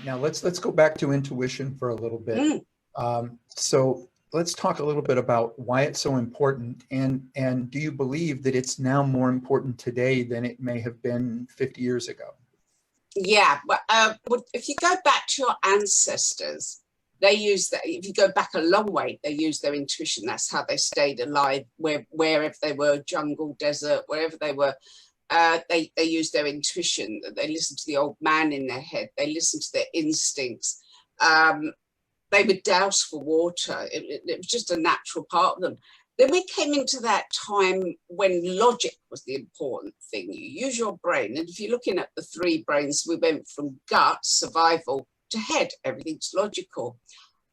Now let's go back to intuition for a little bit. Mm. So let's talk a little bit about why it's so important, and do you believe that it's now more important today than it may have been 50 years ago? Yeah, but if you go back to your ancestors, they used that. If you go back a long way, they used their intuition. That's how they stayed alive, wherever they were, jungle, desert, wherever they were. They used their intuition. They listened to the old man in their head. They listened to their instincts. They would douse for water. It was just a natural part of them. Then we came into that time when logic was the important thing. You use your brain. And if you're looking at the three brains, we went from gut, survival, to head. Everything's logical.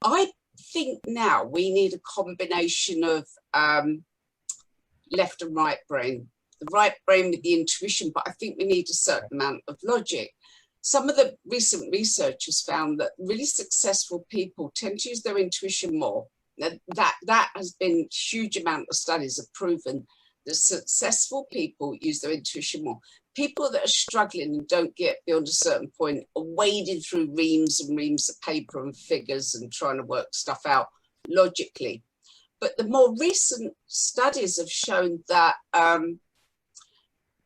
I think now we need a combination of left and right brain. The right brain with the intuition, but I think we need a certain amount of logic. Some of the recent research has found that really successful people tend to use their intuition more. That has been huge amount of studies have proven that successful people use their intuition more. People that are struggling and don't get beyond a certain point are wading through reams and reams of paper and figures and trying to work stuff out logically. But the more recent studies have shown that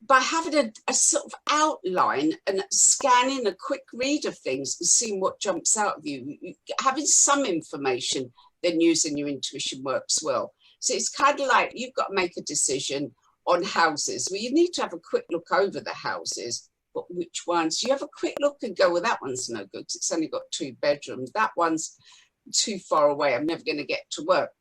by having a sort of outline and scanning a quick read of things and seeing what jumps out of you, having some information, then using your intuition works well. So it's kind of like you've got to make a decision on houses. Well, you need to have a quick look over the houses, but which ones? You have a quick look and go, well, that one's no good because it's only got 2 bedrooms. That one's too far away. I'm never going to get to work.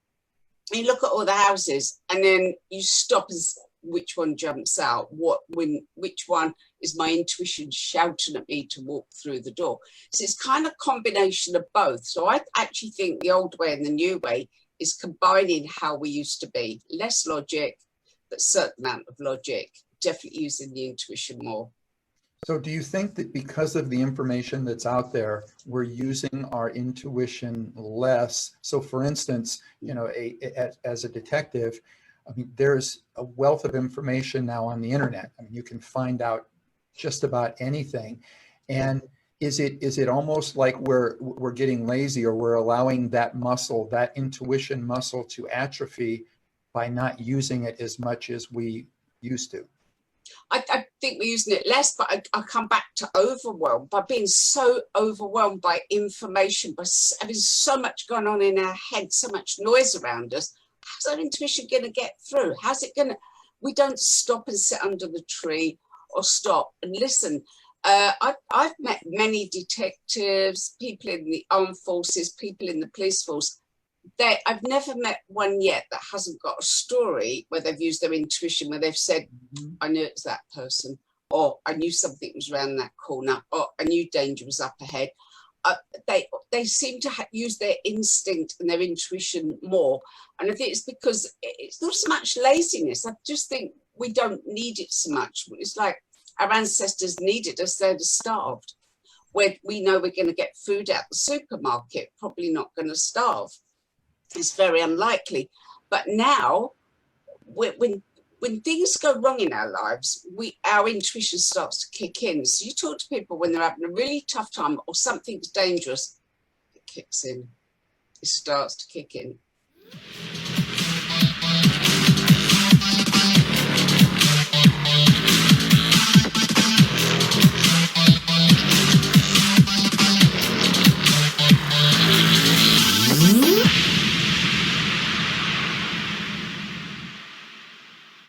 And you look at all the houses and then you stop and which one jumps out, which one is my intuition shouting at me to walk through the door. So it's kind of combination of both. So I actually think the old way and the new way is combining how we used to be. Less logic, but certain amount of logic, definitely using the intuition more. So do you think that because of the information that's out there, we're using our intuition less? So for instance, you know, as a detective, I mean, there's a wealth of information now on the internet. I mean, you can find out just about anything. And is it almost like we're getting lazy, or we're allowing that muscle, that intuition muscle, to atrophy by not using it as much as we used to? I think we're using it less, but I come back to overwhelm, by being so overwhelmed by information, by having so much going on in our head, so much noise around us. How's our intuition going to get through? How's it going to? We don't stop and sit under the tree or stop and listen. I've met many detectives, people in the armed forces, people in the police force. I've never met one yet that hasn't got a story where they've used their intuition, where they've said, I knew it's that person, or I knew something was around that corner, or I knew danger was up ahead. They seem to use their instinct and their intuition more. And I think it's because it's not so much laziness. I just think we don't need it so much. It's like our ancestors needed us, they'd have starved. Where we know we're going to get food out the supermarket, probably not going to starve. It's very unlikely. But now, when things go wrong in our lives, our intuition starts to kick in. So you talk to people when they're having a really tough time or something's dangerous, it kicks in. It starts to kick in.